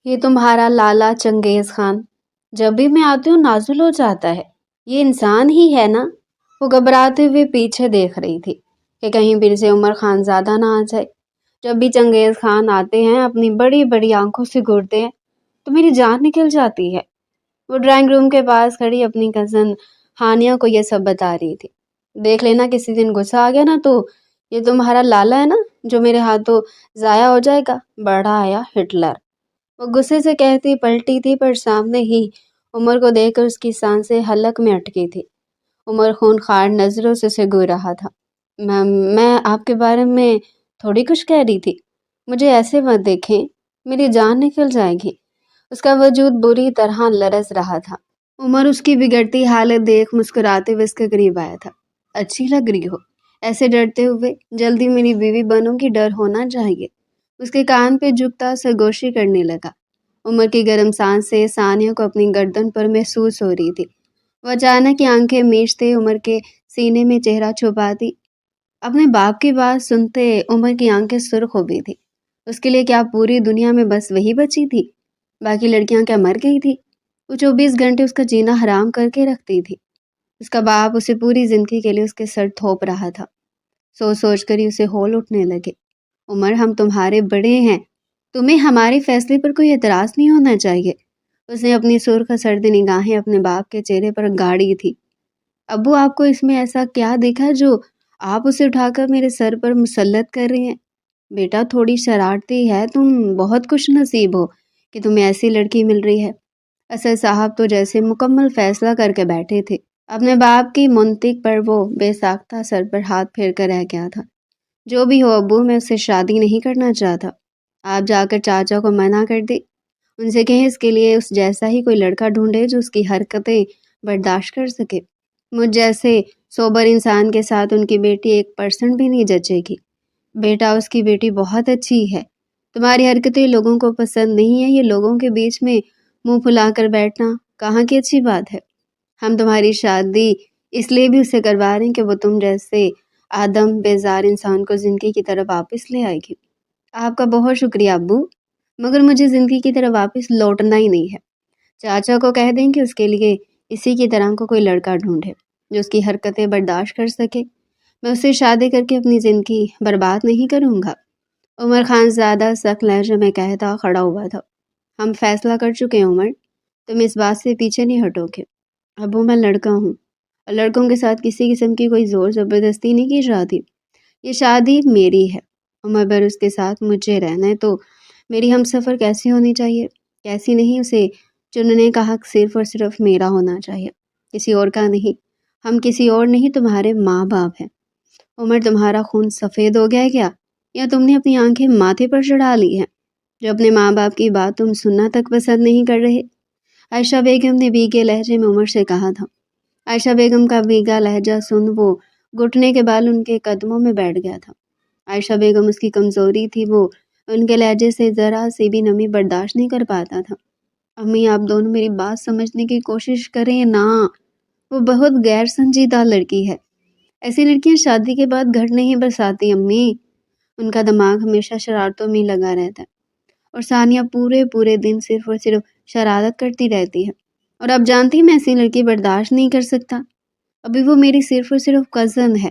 یہ تمہارا لالا چنگیز خان جب بھی میں آتی ہوں نازل ہو جاتا ہے۔ یہ انسان ہی ہے نا؟ وہ گھبراتے ہوئے پیچھے دیکھ رہی تھی کہ کہیں پھر سے عمر خان زیادہ نہ آ جائے۔ جب بھی چنگیز خان آتے ہیں اپنی بڑی بڑی آنکھوں سے گھورتے ہیں تو میری جان نکل جاتی ہے۔ وہ ڈرائنگ روم کے پاس کھڑی اپنی کزن ہانیہ کو یہ سب بتا رہی تھی۔ دیکھ لینا کسی دن غصہ آ گیا نا تو یہ تمہارا لالا ہے نا جو میرے ہاتھوں ضائع ہو جائے گا، بڑا آیا ہٹلر۔ وہ غصے سے کہتی پلٹی تھی پر سامنے ہی عمر کو دیکھ کر اس کی سانسیں حلق میں اٹکی تھی۔ عمر خونخوار نظروں سے اسے گھور رہا تھا۔ میں آپ کے بارے میں تھوڑی کچھ کہہ رہی تھی۔ مجھے ایسے مت دیکھیں، میری جان نکل جائے گی۔ اس کا وجود بری طرح لرز رہا تھا۔ عمر اس کی بگڑتی حالت دیکھ مسکراتے ہوئے اس کے قریب آیا تھا۔ اچھی لگ رہی ہو ایسے ڈرتے ہوئے، جلدی میری بیوی بنو گی، ڈر ہونا چاہیے۔ اس کے کان پہ جھکتا سرگوشی کرنے لگا۔ عمر کی گرم سانس سے ثانیہ کو اپنی گردن پر محسوس ہو رہی تھی۔ وہ اچانک آنکھیں میچتے عمر کے سینے میں چہرہ چھپاتی۔ اپنے باپ کی بات سنتے عمر کی آنکھیں سرخ ہو گئی تھی۔ اس کے لیے کیا پوری دنیا میں بس وہی بچی تھی؟ باقی لڑکیاں کیا مر گئی تھی؟ وہ 24 گھنٹے اس کا جینا حرام کر کے رکھتی تھی۔ اس کا باپ اسے پوری زندگی کے لیے اس کے سر تھوپ رہا تھا۔ سوچ سوچ کر ہی اسے ہول اٹھنے لگے۔ عمر ہم تمہارے بڑے ہیں، تمہیں ہمارے فیصلے پر کوئی اعتراض نہیں ہونا چاہیے۔ اس نے اپنی سرخ سرد نگاہیں اپنے باپ کے چہرے پر گاڑی تھی۔ ابو آپ کو اس میں ایسا کیا دیکھا جو آپ اسے اٹھا کر میرے سر پر مسلط کر رہے ہیں؟ بیٹا تھوڑی شرارتی ہے، تم بہت خوش نصیب ہو کہ تمہیں ایسی لڑکی مل رہی ہے۔ اسد صاحب تو جیسے مکمل فیصلہ کر کے بیٹھے تھے۔ اپنے باپ کی منطق پر وہ بے ساختہ سر پر ہاتھ پھیر کر رہ گیا تھا۔ جو بھی ہو ابو، میں اس سے شادی نہیں کرنا چاہتا۔ آپ جا کر چاچا کو منع کر دیں، ان سے کہیں اس کے لیے اس جیسا ہی کوئی لڑکا ڈھونڈے جو اس کی حرکتیں برداشت کر سکے۔ مجھ جیسے سوبر انسان کے ساتھ ان کی بیٹی 1% بھی نہیں جچے گی۔ بیٹا اس کی بیٹی بہت اچھی ہے۔ تمہاری حرکتیں لوگوں کو پسند نہیں ہیں، یہ لوگوں کے بیچ میں منہ پھلا کر بیٹھنا کہاں کی اچھی بات ہے۔ ہم تمہاری شادی اس لیے بھی اسے کروا رہے ہیں کہ وہ تم جیسے آدم بیزار انسان کو زندگی کی طرف واپس لے آئے گی۔ آپ کا بہت شکریہ ابو، مگر مجھے زندگی کی طرف واپس لوٹنا ہی نہیں ہے۔ چاچا کو کہہ دیں کہ اس کے لیے اسی کی طرح کو کوئی لڑکا ڈھونڈے جو اس کی حرکتیں برداشت کر سکے۔ میں اس سے شادی کر کے اپنی زندگی برباد نہیں کروں گا۔ عمر خان زیادہ سخت لہجے میں کہتا کھڑا ہوا تھا۔ ہم فیصلہ کر چکے ہیں عمر، تم اس بات سے پیچھے نہیں ہٹو گے۔ ابو میں لڑکا ہوں اور لڑکوں کے ساتھ کسی قسم کی کوئی زور زبردستی نہیں کی جاتی۔ یہ شادی میری ہے، عمر بھر اس کے ساتھ مجھے رہنا ہے تو میری ہم سفر کیسی ہونی چاہیے، کیسی نہیں، اسے چننے کا حق صرف اور صرف میرا ہونا چاہیے، کسی اور کا نہیں۔ ہم کسی اور نہیں، تمہارے ماں باپ ہیں۔ عمر تمہارا خون سفید ہو گیا ہے کیا، یا تم نے اپنی آنکھیں ماتھے پر چڑھا لی ہیں جو اپنے ماں باپ کی بات تم سننا تک پسند نہیں کر رہے؟ عائشہ بیگم نے بھیگے لہجے میں عمر سے کہا تھا۔ عائشہ بیگم کا بھیگا لہجہ سن وہ گھٹنے کے بال ان کے قدموں میں بیٹھ گیا تھا۔ عائشہ بیگم اس کی کمزوری تھی، وہ ان کے لہجے سے ذرا سی بھی نمی برداشت نہیں کر پاتا تھا۔ امی آپ دونوں میری بات سمجھنے کی کوشش کریں نا، وہ بہت غیر سنجیدہ لڑکی ہے۔ ایسی لڑکیاں شادی کے بعد گھر نہیں بساتی امی، ان کا دماغ ہمیشہ شرارتوں میں لگا رہتا ہے، اور ثانیہ پورے دن صرف اور صرف شرارت کرتی رہتی ہے، اور اب جانتی ہیں میں ایسی لڑکی برداشت نہیں کر سکتا۔ ابھی وہ میری صرف اور صرف کزن ہے،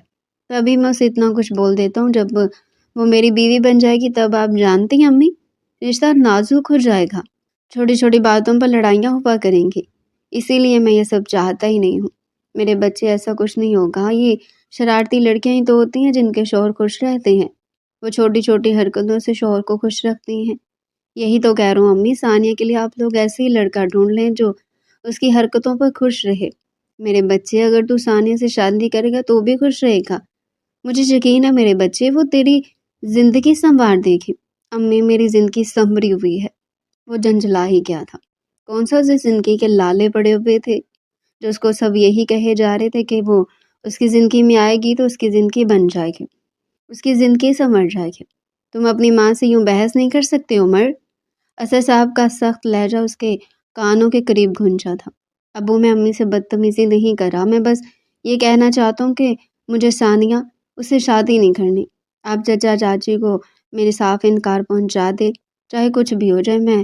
تبھی میں اسے اتنا کچھ بول دیتا ہوں، جب وہ میری بیوی بن جائے گی تب آپ جانتی ہیں امی رشتہ نازک ہو جائے گا، چھوٹی چھوٹی باتوں پر لڑائیاں ہوا کریں گی، اسی لیے میں یہ سب چاہتا ہی نہیں ہوں۔ میرے بچے ایسا کچھ نہیں ہوگا، یہ شرارتی لڑکیاں ہی تو ہوتی ہیں جن کے شوہر خوش رہتے ہیں، وہ چھوٹی چھوٹی حرکتوں سے شوہر کو خوش رکھتی ہیں۔ یہی تو کہہ رہا ہوں امی، ثانیہ کے لیے آپ لوگ ایسے ہی لڑکا ڈھونڈ لیں جو اس کی حرکتوں پر خوش رہے۔ میرے بچے، اگر تو ثانیہ سے شادی کرے گا تو بھی خوش رہے گا، مجھے یقین ہے میرے بچے وہ تیری زندگی سنوار دے گی۔ امی میری زندگی سنوری ہوئی ہے۔ وہ جھنجھلا ہی کیا تھا، کون سا اسے زندگی کے لالے پڑے ہوئے تھے جو اس کو سب یہی کہے جا رہے تھے کہ وہ اس کی زندگی میں آئے گی تو اس کی زندگی بن جائے گی، اس کی زندگی سنور جائے گی۔ تم اپنی ماں سے یوں بحث نہیں کر سکتے عمر۔ اسد صاحب کا سخت لہجہ اس کے کانوں کے قریب گونجا تھا۔ ابو میں امی سے بدتمیزی نہیں کر رہا، میں بس یہ کہنا چاہتا ہوں کہ مجھے ثانیہ اس سے شادی نہیں کرنی۔ آپ چچا چاچی کو میرے صاف انکار پہنچا دے، چاہے کچھ بھی ہو جائے، میں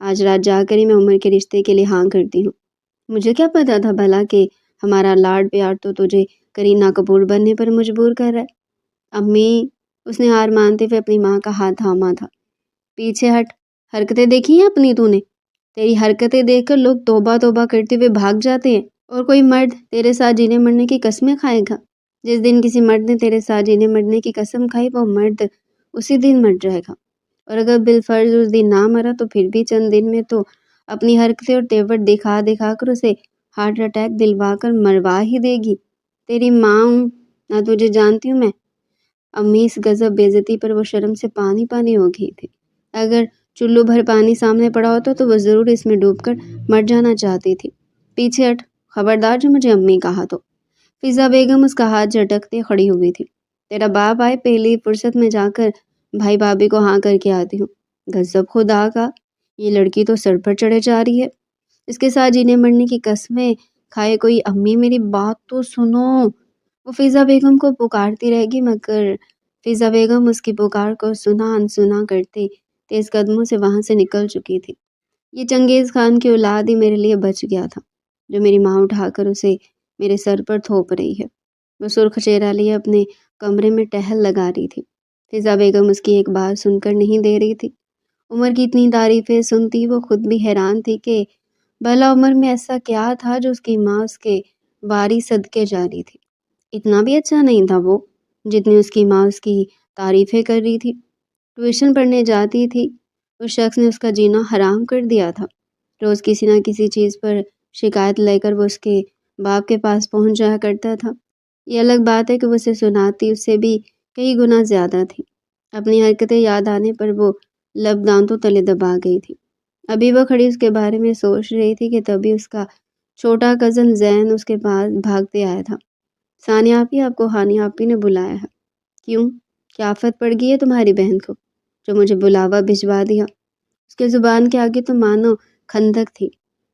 آج رات جا کر ہی میں عمر کے رشتے کے لیے ہاں کرتی ہوں۔ مجھے کیا پتا تھا بھلا کہ ہمارا لاڈ پیار تو تجھے کرینہ کپور بننے پر مجبور کر رہا ہے۔ امی، اس نے ہار مانتے ہوئے اپنی ماں کا ہاتھ تھاما تھا۔ پیچھے ہٹ، حرکتیں دیکھی ہیں اپنی تو نے؟ تیری حرکتیں دیکھ کر لوگ توبہ توبہ کرتے ہوئے بھاگ جاتے ہیں، اور کوئی مرد تیرے ساتھ جینے مرنے کی قسمیں کھائے گا؟ جس دن کسی مرد نے تیرے ساتھ جینے مرنے کی قسم کھائی وہ مرد اسی دن مر جائے گا، اور اگر بالفرض اس دن نہ مرا تو پھر بھی چند دن میں تو اپنی حرکتیں اور تیور دکھا دکھا کر اسے ہارٹ اٹیک دلوا کر مروا ہی دے گی۔ تیری ماں ہوں نہ تجھے جانتی ہوں میں۔ امی، اس غضب بے عزتی پر وہ شرم سے پانی پانی ہو گئی تھی۔ اگر چلو بھر پانی سامنے پڑا ہوتا تو وہ ضرور اس میں ڈوب کر مر جانا چاہتی تھی۔ پیچھے ہٹ، خبردار جو مجھے امی کہا تو۔ فضا بیگم اس کا ہاتھ جھٹکتے کھڑی ہوئی تھی۔ تیرا باپ آئے پہلی فرصت میں جا کر بھائی بھابھی کو ہاں کر کے آتی ہوں۔ غضب خدا کا، یہ لڑکی تو سر پر چڑھے جا رہی ہے۔ اس کے ساتھ جینے مرنے کی قسمیں کھائے کوئی امی میری بات تو سنو۔ وہ فضا بیگم کو پکارتی رہ گی مگر فضا بیگم اس کی پکار کو سنا انسنا کرتے تیز قدموں سے وہاں سے نکل چکی تھی۔ یہ چنگیز خان کی اولاد ہی میرے لیے بچ گیا تھا جو میری ماں اٹھا کر اسے میرے سر پر تھوپ رہی ہے۔ وہ سرخ چہرہ لیے اپنے کمرے میں ٹہل لگا رہی تھی۔ فضا بیگم اس کی ایک بات سن کر نہیں دے رہی تھی۔ عمر کی اتنی تعریفیں سنتی وہ خود بھی حیران تھی کہ بھلا عمر میں ایسا کیا تھا جو اس کی ماں اس کے واری صدقے جا رہی تھی۔ اتنا بھی اچھا نہیں تھا وہ جتنی اس کی ماں اس کی تعریفیں کر رہی تھی۔ ٹیوشن پڑھنے جاتی تھی، اس شخص نے اس کا جینا حرام کر دیا تھا۔ روز کسی نہ کسی چیز پر شکایت لے کر وہ اس کے باپ کے پاس پہنچ جایا کرتا تھا۔ یہ الگ بات ہے کہ وہ اسے سناتی اس سے بھی کئی گنا زیادہ تھی۔ اپنی حرکتیں یاد آنے پر وہ لب دانتوں تلے دبا گئی تھی۔ ابھی وہ کھڑی اس کے بارے میں سوچ رہی تھی کہ تبھی اس کا چھوٹا کزن زین اس کے پاس بھاگتے آیا تھا۔ ثانیہ آپی، آپ کو ہانی آپی نے بلایا ہے۔ کیوں؟ کیا آفت پڑ گئی ہے تمہاری بہن کو جو مجھے بلاوا بھجوا دیا؟ اس کے زبان کے آگے تو مانو خندق تھی،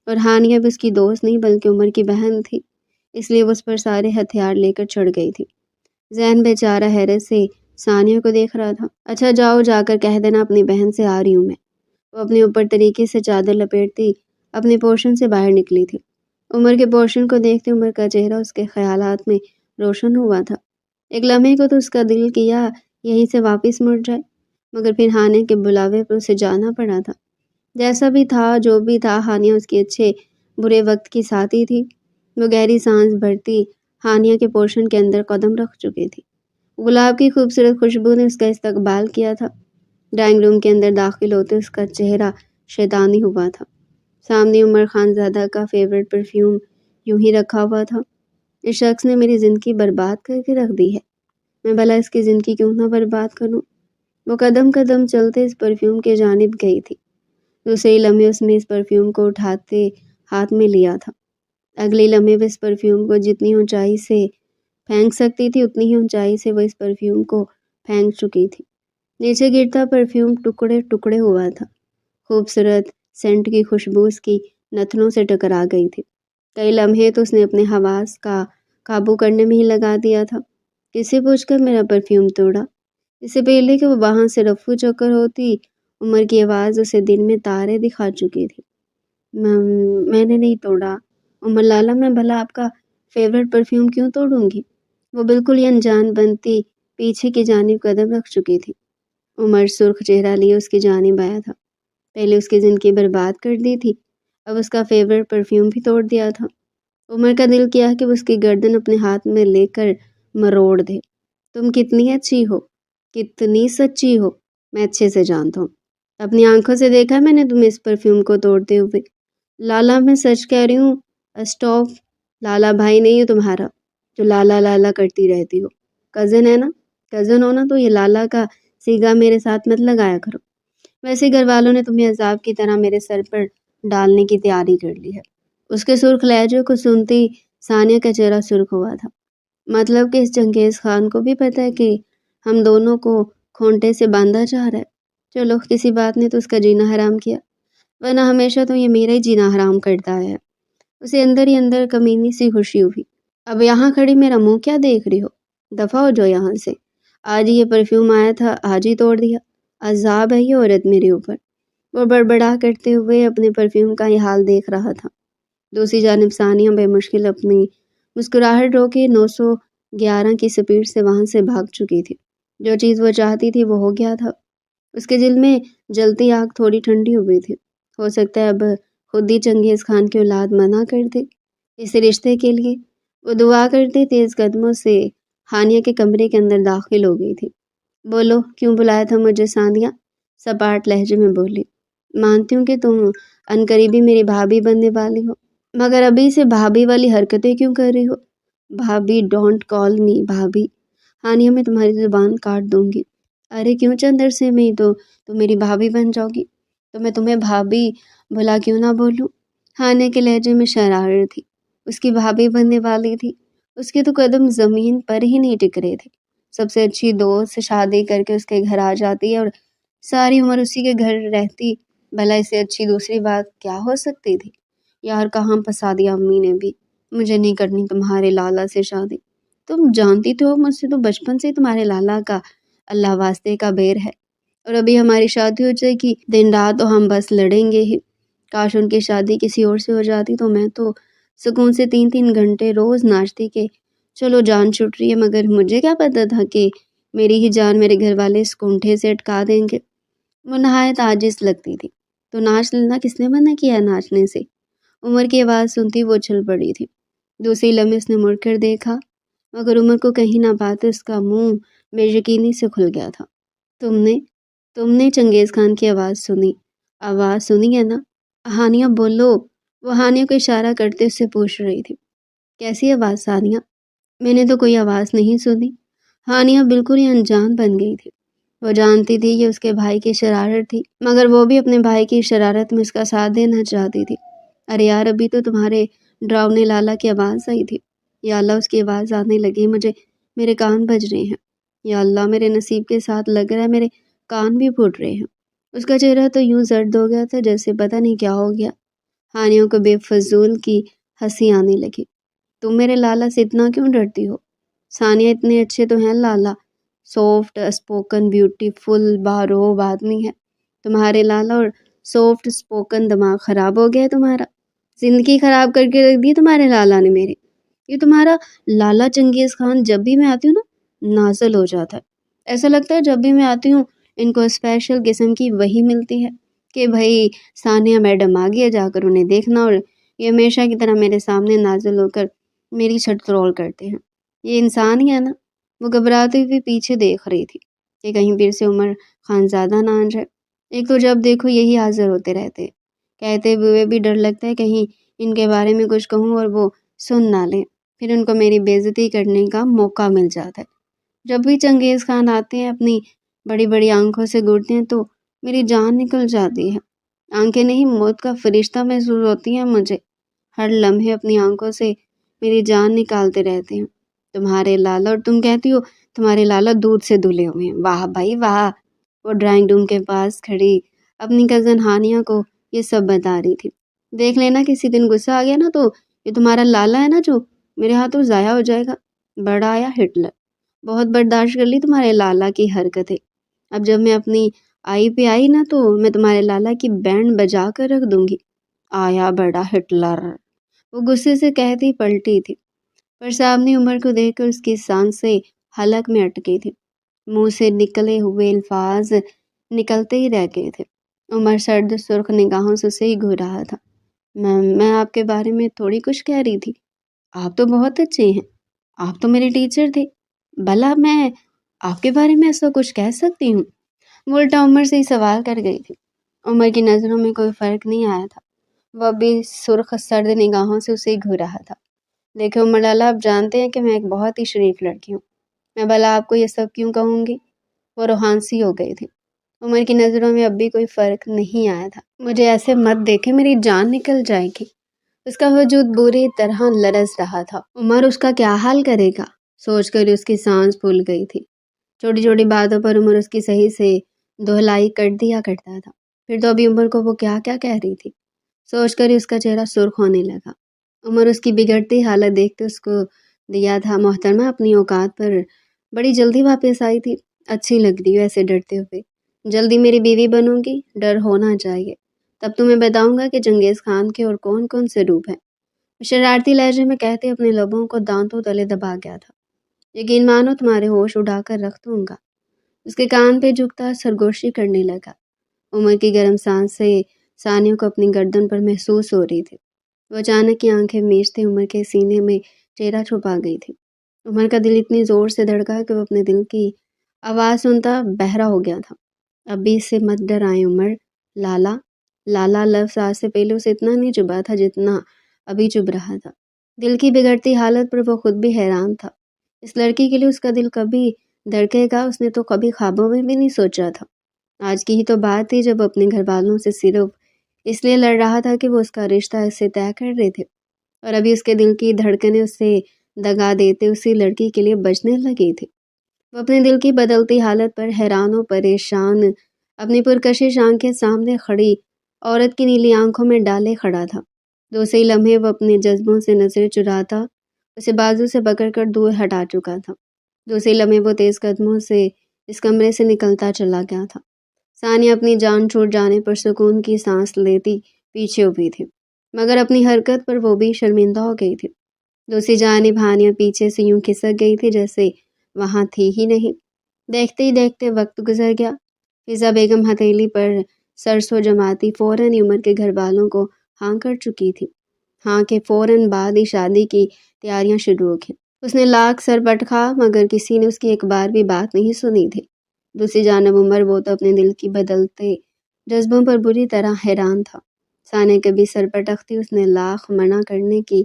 اور ہانیہ بھی اس کی دوست نہیں بلکہ عمر کی بہن تھی، اس لیے وہ اس پر سارے ہتھیار لے کر چڑھ گئی تھی۔ زین بیچارہ حیرت سے ثانیہ کو دیکھ رہا تھا۔ اچھا جاؤ، جا کر کہہ دینا اپنی بہن سے آ رہی ہوں میں۔ وہ اپنے اوپر طریقے سے چادر لپیٹتی اپنے پورشن سے باہر نکلی تھی۔ عمر کے پورشن کو دیکھتے عمر کا چہرہ اس کے خیالات میں روشن ہوا تھا۔ ایک لمحے کو تو اس کا دل کیا یہیں سے واپس مڑ جائے، مگر پھر ہانیہ کے بلاوے پر اسے جانا پڑا تھا۔ جیسا بھی تھا جو بھی تھا، ہانیہ اس کے اچھے برے وقت کی ساتھی تھی۔ وہ گہری سانس بھرتی ہانیہ کے پورشن کے اندر قدم رکھ چکی تھی۔ گلاب کی خوبصورت خوشبو نے اس کا استقبال کیا تھا۔ ڈرائنگ روم کے اندر داخل ہوتے اس کا چہرہ شیطانی ہوا تھا۔ سامنے عمر خان زادہ کا فیورٹ پرفیوم یوں ہی رکھا ہوا تھا۔ اس شخص نے میری زندگی برباد کر کے رکھ دی ہے، میں بھلا اس کی زندگی کیوں نہ برباد کروں؟ وہ قدم قدم چلتے اس پرفیوم کے جانب گئی تھی۔ دوسرے لمحے اس نے اس پرفیوم کو اٹھاتے ہاتھ میں لیا تھا۔ اگلی لمحے وہ اس پرفیوم کو جتنی اونچائی سے پھینک سکتی تھی اتنی ہی اونچائی سے وہ اس پرفیوم کو پھینک چکی تھی۔ نیچے گرتا پرفیوم ٹکڑے ٹکڑے ہوا تھا۔ خوبصورت سینٹ کی خوشبو اس کی نتنوں سے ٹکرا گئی تھی۔ کئی لمحے تو اس نے اپنے حواس کا قابو کرنے میں ہی لگا دیا تھا۔ کسے پوچھ کر میرا پرفیوم توڑا؟ اس سے پہلے کہ وہ وہاں سے رفو چکر ہوتی، عمر کی آواز اسے دن میں تارے دکھا چکی تھی۔ میں نے نہیں توڑا عمر لالا، میں بھلا آپ کا فیورٹ پرفیوم کیوں توڑوں گی؟ وہ بالکل ہی انجان بنتی پیچھے کی جانب قدم رکھ چکی تھی۔ عمر سرخ چہرہ لیے اس کی جانب آیا تھا۔ پہلے اس کی زندگی برباد کر دی تھی، اب اس کا فیورٹ پرفیوم بھی توڑ دیا تھا۔ عمر کا دل کیا کہ وہ اس کی گردن اپنے ہاتھ میں لے کر مروڑ دے۔ تم کتنی اچھی ہو، کتنی سچی ہو، میں اچھے سے جانتا ہوں۔ اپنی آنکھوں سے دیکھا میں نے تمہیں اس پرفیوم کو توڑتے ہوئے۔ لالا، میں سچ کہہ رہی ہوں۔ اسٹاپ، لالا بھائی نہیں ہے تمہارا جو لالا لالا کرتی رہتی ہو۔ کزن ہے نا؟ کزن ہو نا تو یہ لالا کا سیگا میرے ساتھ مت لگایا کرو۔ ویسے گھر والوں نے تمہیں عذاب کی طرح میرے سر پر ڈالنے کی تیاری کر لی ہے۔ اس کے سرخ لہجے کو سنتی ثانیہ کا چہرہ سرخ ہوا تھا۔ مطلب کہ اس چنگیز خان کو بھی پتہ ہے کہ ہم دونوں کو کھونٹے سے باندھا جا رہا ہے۔ چلو، کسی بات نے تو اس کا جینا حرام کیا، ورنہ ہمیشہ تو یہ میرا ہی جینا حرام کرتا ہے۔ اسے اندر ہی اندر کمینی سی خوشی ہوئی۔ اب یہاں کھڑی میرا منہ کیا دیکھ رہی ہو؟ دفع ہو جاؤ یہاں سے۔ آج یہ پرفیوم آیا تھا، آج ہی توڑ دیا۔ عذاب ہے یہ عورت میرے اوپر۔ وہ بڑبڑا کرتے ہوئے اپنے پرفیوم کا یہ حال دیکھ رہا تھا۔ دوسری جانب ثانیہ بے مشکل اپنی مسکراہٹ روکے 911 کی سپیڈ سے وہاں سے بھاگ چکی تھی۔ جو چیز وہ چاہتی تھی وہ ہو گیا تھا۔ اس کے دل میں جلتی آگ تھوڑی ٹھنڈی ہوئی تھی۔ ہو سکتا ہے اب خود ہی چنگیز خان کی اولاد منع کر دے اس رشتے کے لیے۔ وہ دعا کرتے تیز قدموں سے ہانیہ کے کمرے کے اندر داخل ہو گئی تھی۔ بولو کیوں بلایا تھا مجھے ثانیہ؟ سپاٹ لہجے میں بولی۔ مانتی ہوں کہ تم عنقریبی میری بھابھی بننے والی ہو، مگر ابھی سے بھابھی والی حرکتیں کیوں کر رہی ہو؟ بھابھی ڈونٹ کال می بھابھی، ہانیہ میں تمہاری زبان کاٹ دوں گی۔ ارے کیوں چند عرصے میں ہی تو تم میری بھابھی بن جاؤ گی، تو میں تمہیں بھابھی بھلا کیوں نہ بولوں؟ ہانیہ کے لہجے میں شرارت تھی۔ اس کی بھابھی بننے والی تھی، اس کے تو قدم زمین پر ہی نہیں ٹک رہے تھے۔ سب سے اچھی دوست شادی کر کے اس کے گھر آ جاتی ہے اور ساری عمر اسی کے گھر رہتی، بھلا اس سے اچھی دوسری بات کیا ہو سکتی تھی؟ یار کہاں پھنسا دیا امی نے بھی۔ مجھے نہیں کرنی تمہارے لالا سے شادی، تم جانتی تو ہو مجھ سے تو بچپن سے تمہارے لالا کا اللہ واسطے کا بیر ہے، اور ابھی ہماری شادی ہو جائے گی، دن رات تو ہم بس لڑیں گے ہی۔ کاش ان کی شادی کسی اور سے ہو جاتی تو میں تو سکون سے 3 گھنٹے روز ناچتی کہ چلو جان چھوٹ رہی ہے، مگر مجھے کیا پتا تھا کہ میری ہی جان میرے گھر والے اس کونٹھے سے اٹکا دیں گے۔ وہ نہایت عاجز لگتی تھی۔ تو ناچ لینا کس نے منع کیا ہے ناچنے سے؟ عمر کی آواز سنتی وہ اچھل پڑی تھی۔ دوسری لمحے اس نے مڑ کر دیکھا، مگر عمر کو کہیں نہ پاتے اس کا منہ بے یقینی سے کھل گیا تھا۔ تم نے چنگیز خان کی آواز سنی ہے نا؟ ہانیہ بولو، وہ ہانیہ کو اشارہ کرتے اس سے پوچھ رہی تھی۔ کیسی آواز ثانیہ؟ میں نے تو کوئی آواز نہیں سنی۔ ہانیہ بالکل ہی انجان بن گئی تھی۔ وہ جانتی تھی کہ اس کے بھائی کی شرارت تھی، مگر وہ بھی اپنے بھائی کی شرارت میں اس کا ساتھ دینا چاہتی تھی۔ ارے یار ابھی تو تمہارے ڈراؤنے لالا کی آواز آئی تھی۔ یا اللہ اس کی آواز آنے لگی، میرے کان بج رہے ہیں۔ یا اللہ میرے نصیب کے ساتھ لگ رہا ہے میرے کان بھی پھوٹ رہے ہیں۔ اس کا چہرہ تو یوں زرد ہو گیا تھا جیسے پتہ نہیں کیا ہو گیا۔ ہانیہ کو بے فضول کی ہنسی آنے لگی۔ تم میرے لالا سے اتنا کیوں ڈرتی ہو؟ ثانیہ اتنے اچھے تو ہیں لالا، سافٹ اسپوکن بیوٹیفل باروب آدمی ہے تمہارے لالا، اور سافٹ اسپوکن دماغ خراب ہو گیا ہے تمہارا۔ زندگی خراب کر کے رکھ دی تمہارے لالا نے میری۔ یہ تمہارا لالا چنگیز خان جب بھی میں آتی ہوں نا نازل ہو جاتا ہے۔ ایسا لگتا ہے جب بھی میں آتی ہوں ان کو اسپیشل قسم کی وہی ملتی ہے کہ بھائی ثانیہ میڈم آ گیا، جا کر انہیں دیکھنا، اور یہ ہمیشہ کی طرح میرے سامنے نازل ہو کر میری چھٹ رول کرتے ہیں۔ یہ انسان ہی ہے نا؟ وہ گھبراتے ہوئے پیچھے دیکھ رہی تھی کہ کہیں پھر سے عمر خانزادہ نہ آ جائے۔ ایک تو جب دیکھو یہی حاضر ہوتے رہتے، کہتے ہوئے بھی ڈر لگتا ہے کہیں ان کے بارے میں کچھ کہوں اور وہ سن نہ لیں، پھر ان کو میری بے عزتی کرنے کا موقع مل جاتا ہے۔ جب بھی چنگیز خان آتے ہیں اپنی بڑی بڑی آنکھوں سے گھورتے ہیں تو میری جان نکل جاتی ہے۔ آنکھیں نہیں موت کا فرشتہ محسوس ہوتی ہیں مجھے۔ ہر لمحے اپنی آنکھوں سے میری جان نکالتے رہتے ہیں تمہارے لالا، اور تم کہتی ہو تمہارے لالا دودھ سے دھلے ہوئے ہیں۔ واہ بھائی واہ! وہ ڈرائنگ روم کے پاس کھڑی اپنی کزن ہانیہ کو یہ سب بتا رہی تھی۔ دیکھ لینا کسی دن غصہ آ گیا نا تو یہ تمہارا لالا ہے نا جو میرے ہاتھوں ضائع ہو جائے گا۔ بڑا آیا ہٹلر، بہت برداشت کر لی تمہارے لالا کی حرکتیں۔ اب جب میں اپنی آئی پہ آئی نا تو میں تمہارے لالا کی بینڈ بجا کر رکھ دوں گی۔ آیا بڑا ہٹلر، وہ غصے سے کہتی پلٹی تھی، پر سامنے عمر کو دیکھ کر اس کی سانسیں حلق میں اٹکی تھی، منہ سے نکلے ہوئے الفاظ نکلتے ہی رہ گئے تھے۔ عمر سرد سرخ نگاہوں سے اسے ہی گھور رہا تھا۔ میں آپ کے بارے میں تھوڑی کچھ کہہ رہی تھی، آپ تو بہت اچھے ہیں، آپ تو میرے ٹیچر تھے، بھلا میں آپ کے بارے میں ایسا کچھ کہہ سکتی ہوں؟ وہ الٹا عمر سے ہی سوال کر گئی تھی۔ عمر کی نظروں میں کوئی فرق نہیں آیا تھا، وہ ابھی سرخ سرد نگاہوں سے اسے ہی گھور رہا تھا۔ دیکھیں عمر لالا، آپ جانتے ہیں کہ میں ایک بہت ہی شریف لڑکی ہوں، میں بھلا آپ کو یہ سب کیوں کہوں گی؟ وہ روحان سی ہو گئی تھی۔ عمر کی نظروں میں اب بھی کوئی فرق نہیں آیا تھا۔ مجھے ایسے مت دیکھے، میری جان نکل جائے گی۔ اس کا وجود بری طرح لرز رہا تھا۔ عمر اس کا کیا حال کرے گا سوچ کر اس کی سانس پھول گئی تھی۔ چھوٹی چھوٹی باتوں پر عمر اس کی صحیح سے دہلائی کر دیا کرتا تھا، پھر تو ابھی عمر کو وہ کیا کیا کہہ رہی تھی سوچ کر اس کا چہرہ سرخ ہونے لگا۔ عمر اس کی بگڑتی حالت دیکھتے اس کو دیا تھا محترمہ اپنی اوقات پر بڑی جلدی واپس آئی تھی، اچھی لگ رہی ہو ایسے ڈرتے ہوئے، جلدی میری بیوی بنوں گی، ڈر ہونا چاہیے، تب تمہیں بتاؤں گا کہ چنگیز خان کے اور کون کون سے روپ ہیں۔ شرارتی لہجے میں کہتے اپنے لبوں کو دانتوں تلے دبا گیا تھا۔ یقین مانو تمہارے ہوش اڑا کر رکھ دوں گا۔ اس کے کان پہ جھکتا سرگوشی کرنے لگا۔ عمر کی گرم سانس سے ثانیہ کو اپنی گردن پر محسوس ہو رہی تھی۔ وہ اچانک کی آنکھیں میچتے عمر کے سینے میں چہرہ چھپا گئی تھی۔ عمر کا دل اتنی زور سے دھڑکا کہ وہ اپنے دل کی آواز سنتا بہرا ہو گیا تھا۔ اب بھی اس سے مت ڈرائیں عمر، لالا۔ لالا لفظ آج سے پہلے اسے اتنا نہیں چبھا تھا جتنا ابھی چبھ رہا تھا۔ دل کی بگڑتی حالت پر وہ خود بھی حیران تھا۔ اس لڑکی کے لیے اس کا دل کبھی دھڑکے گا اس نے تو کبھی خوابوں میں بھی نہیں سوچا تھا۔ آج کی ہی تو بات تھی جب اپنے گھر والوں سے صرف اس لیے لڑ رہا تھا کہ وہ اس کا رشتہ اس سے طے کر رہے تھے، اور ابھی اس کے دل کی دھڑکنیں اسے دگا دیتے اسی لڑکی کے لیے بجنے لگی تھی۔ وہ اپنے دل کی بدلتی حالت پر حیران و پریشان اپنی پرکشش آنکھیں سامنے کھڑی عورت کی نیلی آنکھوں میں ڈالے کھڑا تھا۔ دوسرے لمحے وہ اپنے جذبوں سے نظر چراتا اسے بازو سے پکڑ کر دور ہٹا چکا تھا۔ دوسرے لمحے وہ تیز قدموں سے اس کمرے سے نکلتا چلا گیا تھا۔ ثانیہ اپنی جان چھوٹ جانے پر سکون کی سانس لیتی پیچھے ہوئی تھی، مگر اپنی حرکت پر وہ بھی شرمندہ ہو گئی تھی۔ دوسری جانب ہانیہ پیچھے سے یوں کھسک گئی تھی جیسے وہاں تھی ہی نہیں۔ دیکھتے ہی دیکھتے وقت گزر گیا۔ فضا بیگم ہتھیلی پر سرسوں جماتی فوراً عمر کے گھر والوں کو ہاں کر چکی تھی۔ ہاں کے فوراً بعد ہی شادی کی تیاریاں شروع ہو گئیں۔ اس نے لاکھ سر پٹکا مگر کسی نے اس کی ایک بار بھی بات نہیں سنی تھی۔ دوسری جانب عمر وہ تو اپنے دل کی بدلتے جذبوں پر بری طرح حیران تھا۔ ثانیہ کبھی سر پٹکتی اس نے لاکھ منع کرنے کی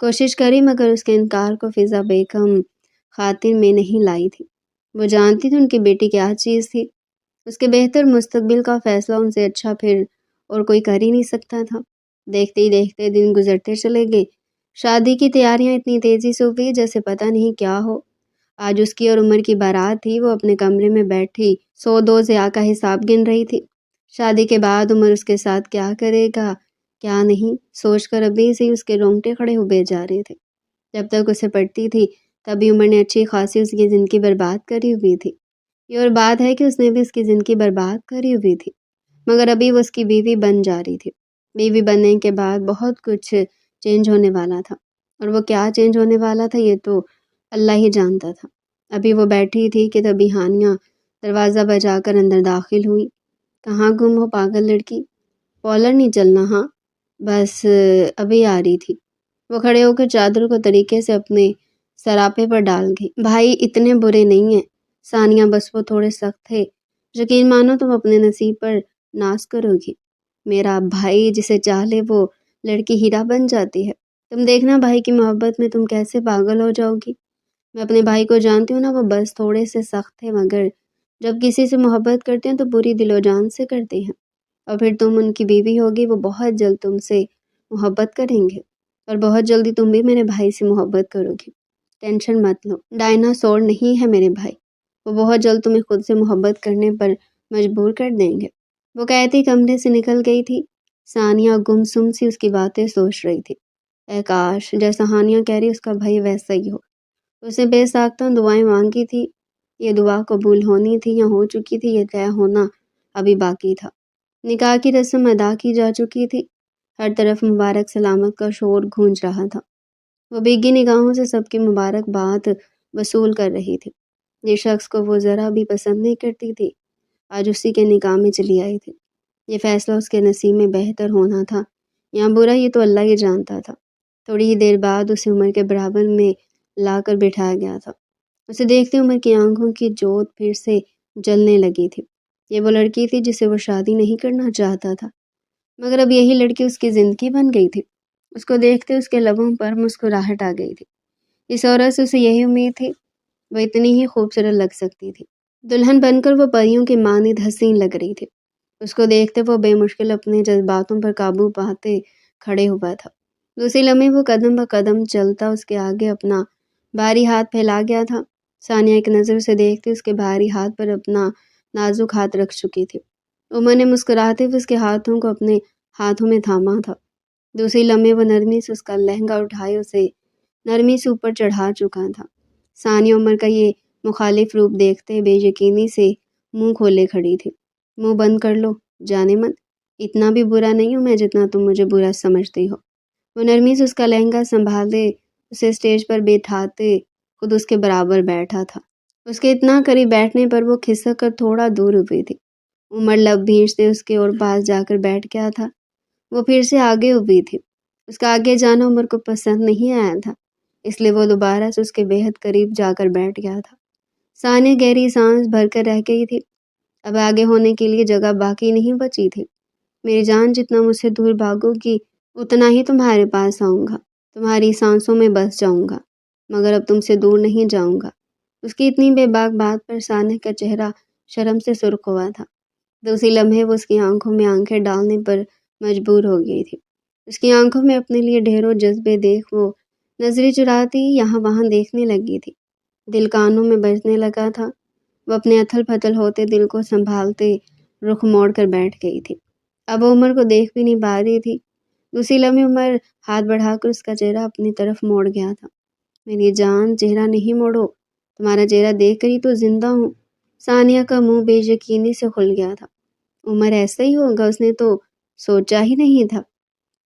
کوشش کری مگر اس کے انکار کو فضا بیگم خاطر میں نہیں لائی تھی۔ وہ جانتی تھی ان کی بیٹی کیا چیز تھی۔ اس کے بہتر مستقبل کا فیصلہ ان سے اچھا پھر اور کوئی کر ہی نہیں سکتا تھا۔ دیکھتے ہی دیکھتے دن گزرتے چلے گئے۔ شادی کی تیاریاں اتنی تیزی سے ہوئی جیسے پتہ نہیں کیا ہو۔ آج اس کی اور عمر کی بارات تھی۔ وہ اپنے کمرے میں بیٹھی 102 ضیاء کا حساب گن رہی تھی۔ شادی کے بعد عمر اس کے ساتھ کیا کرے گا کیا نہیں سوچ کر ابھی سے اس کے رونگٹے کھڑے ہوئے جا رہے تھے۔ جب تک اسے پڑتی تھی تبھی عمر نے اچھی خاصی اس کی زندگی برباد کری ہوئی تھی۔ یہ اور بات ہے کہ اس نے بھی اس کی زندگی برباد کری ہوئی تھی، مگر ابھی وہ اس کی بیوی بن جا رہی تھی۔ بیوی بننے کے بعد بہت کچھ چینج ہونے والا تھا، اور وہ کیا چینج ہونے والا تھا یہ تو اللہ ہی جانتا تھا۔ ابھی وہ بیٹھی تھی کہ تبھی ہانیہ دروازہ بجا کر اندر داخل ہوئی۔ کہاں گم ہو پاگل لڑکی، پارلر نہیں چلنا؟ ہاں بس ابھی آ رہی تھی۔ وہ کھڑے ہو کر چادر کو طریقے سے اپنے سراپے پر ڈال گئی۔ بھائی اتنے برے نہیں ہیں ثانیہ، بس وہ تھوڑے سخت تھے۔ یقین مانو تم اپنے نصیب پر ناز کرو گی۔ میرا بھائی جسے چاہ لے وہ لڑکی ہیرا بن جاتی ہے۔ تم دیکھنا بھائی کی محبت میں تم کیسے پاگل ہو جاؤ گی۔ میں اپنے بھائی کو جانتی ہوں نا، وہ بس تھوڑے سے سخت تھے مگر جب کسی سے محبت کرتے ہیں تو پوری دل و جان سے کرتے ہیں، اور پھر تم ان کی بیوی ہوگی، وہ بہت جلد تم سے محبت کریں گے اور بہت جلدی تم بھی میرے بھائی سے محبت کرو گی۔ ٹینشن مت لو، ڈائناسور نہیں ہے میرے بھائی، وہ بہت جلد تمہیں خود سے محبت کرنے پر مجبور کر دیں گے۔ وہ کہتی کمرے سے نکل گئی تھی۔ ثانیہ گمسم سی اس کی باتیں سوچ رہی تھی۔ اے کاش جیسا ہانیہ کہہ رہی اس کا بھائی ویسا ہی ہو۔ اس نے بے ساختہ دعائیں مانگی تھی، یہ دعا قبول ہونی تھی یا ہو چکی تھی یہ طے ہونا ابھی باقی تھا۔ نکاح کی رسم ادا کی جا چکی تھی، ہر طرف مبارک سلامت کا شور گونج رہا تھا۔ وہ بھیگی نگاہوں سے سب کی مبارک بات وصول کر رہی تھی۔ یہ شخص کو وہ ذرا بھی پسند نہیں کرتی تھی، آج اسی کے نکاح میں چلی آئی تھی۔ یہ فیصلہ اس کے نصیب میں بہتر ہونا تھا یا برا یہ تو اللہ ہی جانتا تھا۔ تھوڑی ہی دیر بعد اسے عمر کے برابر میں لا کر بٹھایا گیا تھا۔ اسے دیکھتے عمر کی آنکھوں کی جوت پھر سے جلنے لگی تھی۔ یہ وہ لڑکی تھی جسے وہ شادی نہیں کرنا چاہتا تھا، مگر اب یہی لڑکی اس کی زندگی بن گئی تھی۔ اس کو دیکھتے اس کے لبوں پر مسکراہٹ آ گئی تھی۔ اس عورت سے اسے یہی امید تھی، وہ اتنی ہی خوبصورت لگ سکتی تھی۔ دلہن بن کر وہ پریوں کے مانند حسین لگ رہی تھی۔ اس کو دیکھتے وہ بے مشکل اپنے جذباتوں پر قابو پاتے کھڑے ہوا تھا۔ دوسری لمحے وہ قدم بہ قدم چلتا اس کے آگے اپنا بھاری ہاتھ پھیلا گیا تھا۔ ثانیہ ایک نظر سے دیکھتے اس کے بھاری ہاتھ پر اپنا نازک ہاتھ رکھ چکی تھی۔ عمر نے مسکراتے ہوئے اس کے ہاتھوں کو اپنے ہاتھوں میں تھاما تھا۔ دوسری لمحے وہ نرمی سے اس کا لہنگا اٹھائے اسے نرمی سے اوپر چڑھا چکا تھا۔ ثانیہ عمر کا یہ مخالف روپ دیکھتے بے یقینی سے منہ کھولے کھڑی تھی۔ منہ بند کر لو، جانے من، اتنا بھی برا نہیں ہوں میں جتنا تم مجھے برا سمجھتی ہو۔ وہ نرمی سے اس کا لہنگا سنبھالے اسے اسٹیج پر بٹھاتے خود اس کے برابر بیٹھا تھا۔ اس کے اتنا قریب بیٹھنے پر وہ کھسک کر تھوڑا دور ہوئی تھی۔ عمر لب بھیجتے اس کے اور پاس جا کر بیٹھ گیا تھا۔ وہ پھر سے آگے ہوئی تھی۔ اس کا آگے جانا عمر کو پسند نہیں آیا تھا، اس لیے وہ دوبارہ سے اس کے بےحد قریب جا کر بیٹھ گیا تھا۔ ثانیہ گہری سانس بھر کر رہ گئی تھی۔ اب آگے ہونے کے لیے جگہ باقی نہیں بچی تھی۔ میری جان، جتنا مجھ سے دور بھاگو گی اتنا ہی تمہارے پاس آؤں گا، تمہاری سانسوں میں بس جاؤں گا، مگر اب تم سے دور نہیں جاؤں گا۔ اس کی اتنی بے باک بات پر ثانیہ کا چہرہ شرم سے سرخ ہوا تھا۔ دوسری لمحے وہ اس کی آنکھوں میں آنکھیں ڈالنے پر مجبور ہو گئی تھی۔ اس کی آنکھوں میں اپنے لیے ڈھیروں جذبے دیکھ وہ نظریں چراتی یہاں وہاں دیکھنے لگی تھی۔ دل کانوں میں بجنے لگا تھا۔ وہ اپنے اتھل پھتل ہوتے دل کو سنبھالتے رخ موڑ کر بیٹھ گئی تھی۔ اب وہ عمر کو دیکھ بھی نہیں پا رہی تھی۔ دوسری لمحے عمر ہاتھ بڑھا کر اس کا چہرہ اپنی طرف موڑ گیا تھا۔ میری جان، چہرہ نہیں موڑو، تمہارا چہرہ دیکھ کر ہی تو زندہ ہوں۔ ثانیہ کا منہ بے یقینی سے کھل گیا تھا۔ عمر ایسا ہی ہوگا، اس نے تو سوچا ہی نہیں تھا۔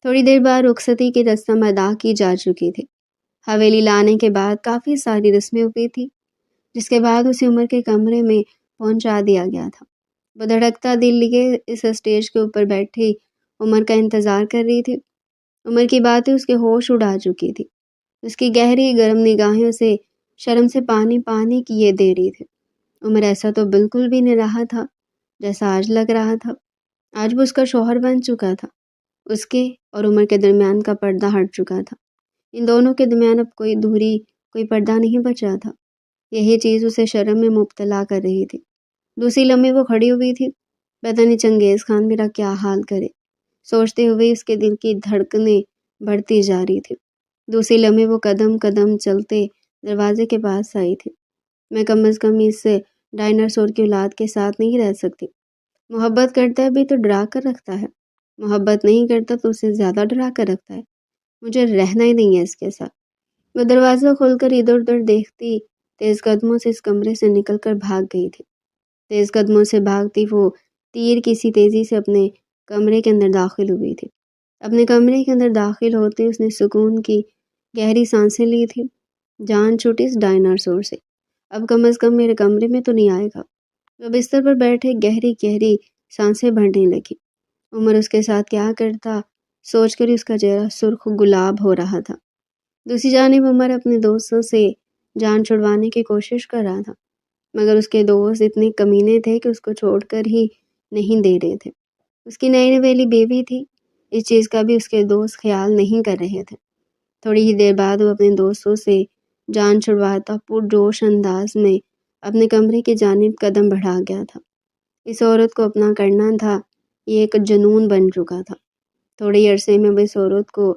تھوڑی دیر بعد رخصتی کی رسم ادا کی جا چکی تھی۔ حویلی لانے کے بعد کافی ساری رسمیں ہوئی تھی، جس کے بعد اسے عمر کے کمرے میں پہنچا دیا گیا تھا۔ وہ دھڑکتا دل لیے اس اسٹیج کے اوپر بیٹھی عمر کا انتظار کر رہی تھی۔ عمر کی باتیں اس کے ہوش اڑا چکی تھی۔ اس کی گہری گرم نگاہیں اسے شرم سے پانی پانی کیے دے رہی تھی۔ عمر ایسا تو بالکل بھی نہیں رہا تھا جیسا آج لگ رہا تھا۔ آج وہ اس کا شوہر بن چکا تھا۔ اس کے اور عمر کے درمیان کا پردہ ہٹ چکا تھا۔ ان دونوں کے درمیان اب کوئی دوری، کوئی پردہ نہیں بچا تھا۔ یہی چیز اسے شرم میں مبتلا کر رہی تھی۔ دوسری لمحے وہ کھڑی ہوئی تھی۔ پتہ نہیں چنگیز خان میرا کیا حال کرے، سوچتے ہوئے اس کے دل کی دھڑکنیں بڑھتی جا رہی تھی۔ دوسری لمحے وہ قدم قدم چلتے دروازے کے پاس آئی تھی۔ میں کم از کم اس ڈائناسور کی اولاد کے ساتھ نہیں رہ سکتی۔ محبت کرتا ہے بھی تو ڈرا کر رکھتا ہے، محبت نہیں کرتا تو اسے زیادہ ڈرا کر رکھتا ہے۔ مجھے رہنا ہی نہیں ہے اس کے ساتھ۔ وہ دروازہ کھول کر ادھر ادھر دیکھتی تیز قدموں سے اس کمرے سے نکل کر بھاگ گئی تھی۔ تیز قدموں سے بھاگتی وہ تیر کی سی تیزی سے اپنے کمرے کے اندر داخل ہوئی تھی۔ اپنے کمرے کے اندر داخل ہوتے اس نے سکون کی گہری سانسیں لی تھی۔ جان چھوٹی اس ڈائناسور سے، اب کم از کم میرے کمرے میں تو نہیں آئے گا۔ وہ بستر پر بیٹھے گہری گہری سانسیں بھرنے لگی۔ عمر اس کے ساتھ کیا کرتا سوچ کر اس کا چہرہ سرخ گلاب ہو رہا تھا۔ دوسری جانب عمر اپنے دوستوں سے جان چھڑوانے کی کوشش کر رہا تھا، مگر اس کے دوست اتنے کمینے تھے کہ اس کو چھوڑ کر ہی نہیں دے رہے تھے۔ اس کی نئی نویلی بیوی تھی، اس چیز کا بھی اس کے دوست خیال نہیں کر رہے تھے۔ تھوڑی ہی دیر بعد وہ اپنے دوستوں سے جان چھڑواتا پرجوش انداز میں اپنے کمرے کی جانب قدم بڑھا گیا تھا۔ اس عورت کو اپنا کرنا تھا، یہ ایک جنون بن چکا تھا۔ تھوڑے عرصے میں وہ اس عورت کو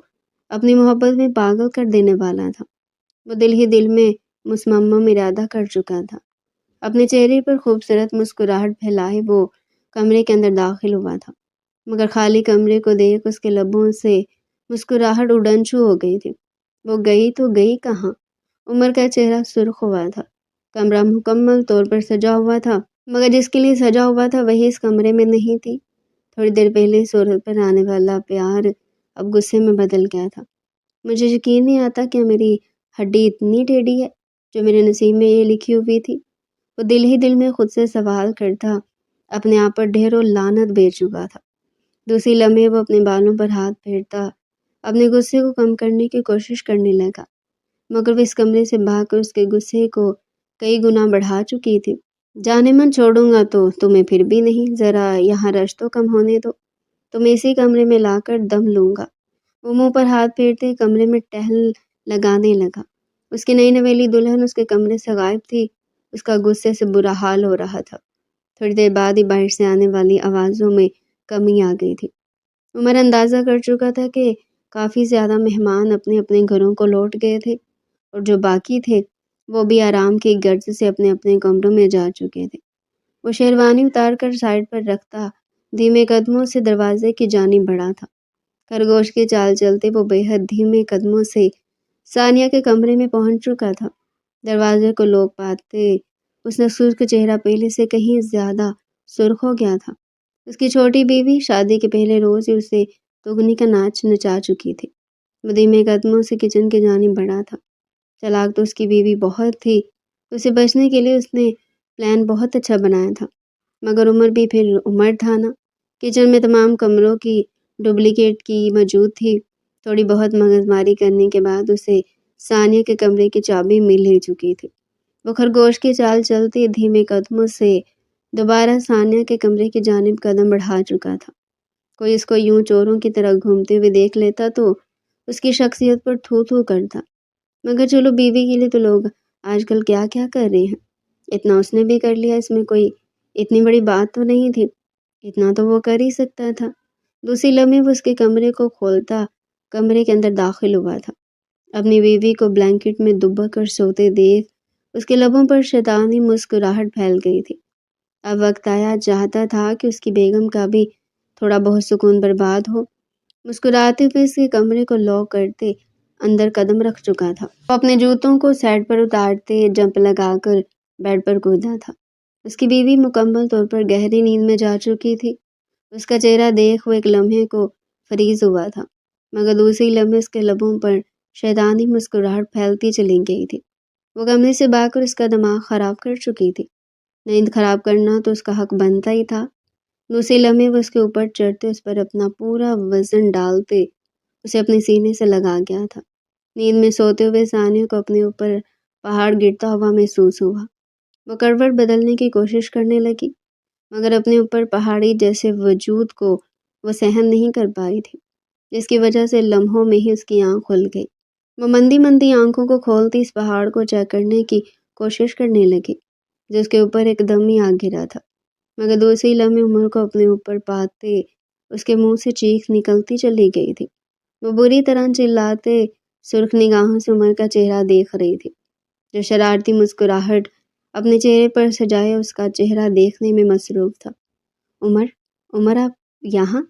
اپنی محبت میں پاگل کر دینے والا تھا۔ وہ دل ہی دل میں مصمم ارادہ کر چکا تھا۔ اپنے چہرے پر خوبصورت مسکراہٹ پھیلائے وہ کمرے کے اندر داخل ہوا تھا، مگر خالی کمرے کو دیکھ اس کے لبوں سے مسکراہٹ اڑنچو ہو گئی تھی۔ وہ گئی تو گئی کہاں؟ عمر کا چہرہ سرخ ہوا تھا۔ کمرہ مکمل طور پر سجا ہوا تھا، مگر جس کے لیے سجا ہوا تھا وہی اس کمرے میں نہیں تھی۔ تھوڑی دیر پہلے اس عورت پر آنے والا پیار اب غصے میں بدل گیا تھا۔ مجھے یقین نہیں آتا کہ میری ہڈی اتنی ٹیڑھی ہے جو میرے نصیب میں یہ لکھی ہوئی تھی۔ وہ دل ہی دل میں خود سے سوال کرتا اپنے آپ پر ڈھیروں لعنت بھیج چکا تھا۔ دوسری لمحے وہ اپنے بالوں پر ہاتھ پھیرتا اپنے غصے کو کم کرنے کی کوشش کرنے لگا، مگر وہ اس کمرے سے بھاگ کر اس کے غصے کو کئی گنا بڑھا چکی تھی۔ جانے من چھوڑوں گا تو تمہیں پھر بھی نہیں، ذرا یہاں رش تو کم ہونے دو، تمہیں اسی کمرے میں لا کر دم لوں گا۔ وہ منہ پر ہاتھ پھیرتے کمرے میں ٹہل لگانے لگا۔ اس کی نئی نویلی دلہن اس کے کمرے سے غائب تھی۔ اس کا غصے سے برا حال ہو رہا تھا۔ تھوڑی دیر بعد ہی باہر سے آنے والی آوازوں میں کمی آ گئی تھی۔ عمر اندازہ کر چکا تھا کہ کافی زیادہ مہمان اپنے اپنے گھروں کو لوٹ گئے تھے، اور جو باقی تھے وہ بھی آرام کی غرض سے اپنے اپنے کمروں میں جا چکے تھے۔ وہ شیروانی اتار کر سائڈ پر رکھتا دھیمے قدموں سے دروازے کی جانب بڑھا تھا۔ خرگوش کی چال چلتے وہ بے حد دھیمے قدموں سے ثانیہ کے کمرے میں پہنچ چکا تھا۔ دروازے کو لوگ پاتے اس کا سرخ چہرہ پہلے سے کہیں زیادہ سرخ ہو گیا تھا۔ اس کی چھوٹی بیوی شادی کے پہلے روز ہی اسے تغنی کا ناچ نچا چکی تھی۔ وہ دھیمے قدموں سے کچن کی جانب بڑھا تھا۔ چلاک تو اس کی بیوی بہت تھی، اسے بچنے کے لیے اس نے پلان بہت اچھا بنایا تھا، مگر عمر بھی پھر عمر تھا نا۔ کچن میں تمام کمروں کی ڈپلیکیٹ کی موجود تھی۔ تھوڑی بہت مغز ماری کرنے کے بعد اسے ثانیہ کے کمرے کی چابی مل ہی چکی تھی۔ وہ خرگوش کی چال چلتے دھیمے قدموں سے دوبارہ ثانیہ کے کمرے کی جانب قدم بڑھا چکا تھا۔ کوئی اس کو یوں چوروں کی طرح گھومتے ہوئے دیکھ لیتا تو اس کی شخصیت پر تھو تھو کرتا، مگر چلو بیوی کے لیے تو لوگ آج کل کیا کیا کر رہے ہیں، اتنا اس نے بھی کر لیا، اس میں کوئی اتنی بڑی بات تو نہیں تھی، اتنا تو وہ کر ہی سکتا تھا۔ دوسری لمحے وہ اس کے کمرے کو کھولتا کمرے کے اندر داخل ہوا تھا۔ اپنی بیوی کو بلینکٹ میں دبک کر سوتے دیکھ اس کے لبوں پر شیطانی مسکراہٹ پھیل گئی تھی۔ اب وقت آیا، چاہتا تھا کہ اس کی بیگم کا بھی تھوڑا بہت سکون برباد ہو۔ مسکراتے ہوئے اس کے کمرے کو لاک کرتے اندر قدم رکھ چکا تھا۔ وہ اپنے جوتوں کو سیٹ پر اتارتے جمپ لگا کر بیڈ پر کودا تھا۔ اس کی بیوی مکمل طور پر گہری نیند میں جا چکی تھی۔ اس کا چہرہ دیکھ وہ ایک لمحے کو فریز ہوا تھا، مگر دوسری لمحے اس کے لبوں پر شیطانی مسکراہٹ پھیلتی چلی گئی تھی۔ وہ کمرے سے بھاگ کر اس کا دماغ خراب کر چکی تھی۔ نیند خراب کرنا تو اس کا حق بنتا ہی تھا۔ دوسری لمحے وہ اس کے اوپر چڑھتے اس پر اپنا پورا وزن ڈالتے اسے اپنے سینے سے لگا گیا تھا۔ نیند میں سوتے ہوئے ثانیہ کو اپنے اوپر پہاڑ گرتا ہوا محسوس ہوا۔ وہ کروٹ بدلنے کی کوشش کرنے لگی، مگر اپنے اوپر پہاڑی جیسے وجود کو وہ سہن نہیں کر پائی تھی، جس کی وجہ سے لمحوں میں ہی اس کی آنکھ کھل گئی۔ وہ مندی مندی آنکھوں کو کھولتی اس پہاڑ کو چیک کرنے کی کوشش کرنے لگی جس کے اوپر ایک دم ہی آ گرا تھا، مگر دوسری لمحے عمر کو اپنے اوپر پاتے اس کے منہ سے چیخ نکلتی چلی گئی تھی۔ وہ بری طرح چلاتے سرخ نگاہوں سے عمر کا چہرہ دیکھ رہی تھی، جو شرارتی مسکراہٹ اپنے چہرے پر سجائے اس کا چہرہ دیکھنے میں مصروف تھا۔ عمر، عمر آپ یہاں؟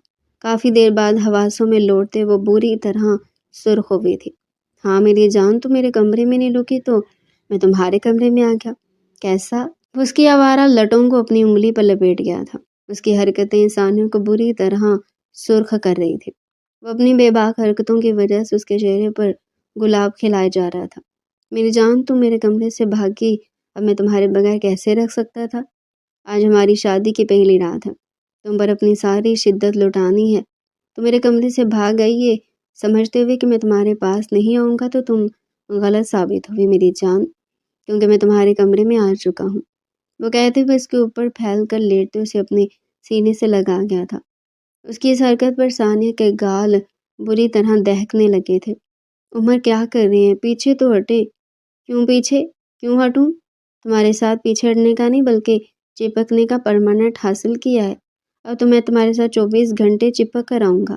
کافی دیر بعد حواسوں میں لوٹتے وہ بری طرح سرخ ہوئی تھی۔ ہاں میری جان، تو میرے کمرے میں نہیں لکی تو میں تمہارے کمرے میں آ گیا۔ کیسا؟ وہ اس کی آوارہ لٹوں کو اپنی انگلی پر لپیٹ گیا تھا۔ اس کی حرکتیں ثانیہ کو بری طرح سرخ کر رہی تھی۔ وہ اپنی بے باک حرکتوں کی وجہ سے اس کے چہرے پر گلاب کھلائے جا رہا تھا۔ میری جان، تم میرے کمرے سے بھاگی، اب میں تمہارے بغیر کیسے رکھ سکتا تھا؟ آج ہماری شادی کی پہلی رات ہے، تم پر اپنی ساری شدت لٹانی ہے۔ تو میرے کمرے سے بھاگ گئی یہ سمجھتے ہوئے کہ میں تمہارے پاس نہیں آؤں گا، تو تم غلط ثابت ہوئی میری جان، کیونکہ میں تمہارے کمرے میں آ چکا ہوں۔ وہ کہتے ہوئے اس کے اوپر پھیل کر لیٹتے اسے اپنے سینے سے لگا گیا تھا۔ اس کی اس حرکت پر ثانیہ کے گال بری طرح دہکنے لگے تھے۔ عمر کیا کر رہے ہیں؟ پیچھے تو ہٹے۔ کیوں پیچھے؟ کیوں ہٹوں؟ تمہارے ساتھ پیچھے ہٹنے کا نہیں بلکہ چپکنے کا پرماننٹ حاصل کیا ہے۔ اب تو میں تمہارے ساتھ 24 گھنٹے چپک کر آؤں گا۔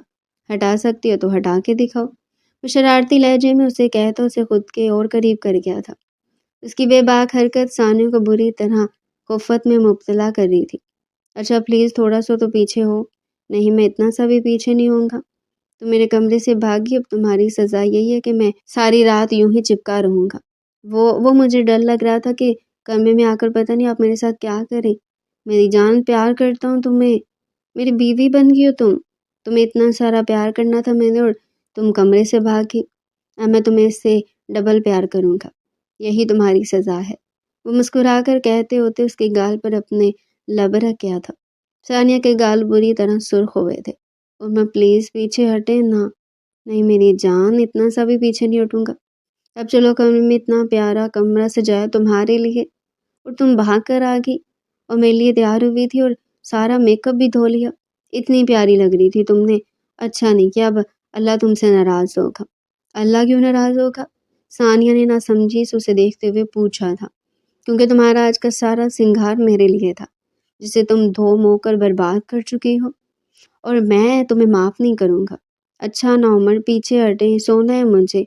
ہٹا سکتی ہو تو ہٹا کے دکھاؤ۔ وہ شرارتی لہجے میں اسے کہتا اسے خود کے اور قریب کر گیا تھا۔ اس کی بے باک حرکت ثانیہ کو بری طرح خفت میں مبتلا کر رہی تھی۔ اچھا پلیز تھوڑا سا تو پیچھے ہو۔ نہیں، میں اتنا سا بھی پیچھے نہیں ہوں گا۔ تو میرے کمرے سے بھاگی، اب تمہاری سزا یہی ہے کہ میں ساری رات یوں ہی چپکا رہوں گا۔ وہ مجھے ڈر لگ رہا تھا کہ کمرے میں آ کر پتہ نہیں آپ میرے ساتھ کیا کریں۔ میری جان، پیار کرتا ہوں تمہیں، میری بیوی بن گئی ہو تمہیں اتنا سارا پیار کرنا تھا میں نے اور تم کمرے سے بھاگی۔ اب میں تمہیں اس سے ڈبل پیار کروں گا، یہی تمہاری سزا ہے۔ وہ مسکرا کر کہتے ہوتے اس کے گال پر اپنے لب رکھ گیا تھا۔ ثانیہ کے گال بری طرح سرخ ہوئے تھے۔ عمر پلیز پیچھے ہٹے نا۔ نہیں میری جان، اتنا سا بھی پیچھے نہیں ہٹوں گا۔ اب چلو، کمرے میں اتنا پیارا کمرہ سجایا تمہارے لیے اور تم بھاگ کر آ گئی اور میرے لیے تیار ہوئی تھی اور سارا میک اپ بھی دھو لیا۔ اتنی پیاری لگ رہی تھی تم نے۔ اچھا نہیں کیا، اب اللہ تم سے ناراض ہوگا۔ اللہ کیوں ناراض ہوگا؟ ثانیہ نے نہ سمجھی سے اسے دیکھتے ہوئے پوچھا تھا۔ کیونکہ تمہارا آج کا سارا سنگھار میرے لیے تھا، جسے تم دھو مو کر برباد کر چکی ہو، اور میں تمہیں معاف نہیں کروں گا۔ اچھا نا عمر، پیچھے ہٹیں، سونا ہے مجھے،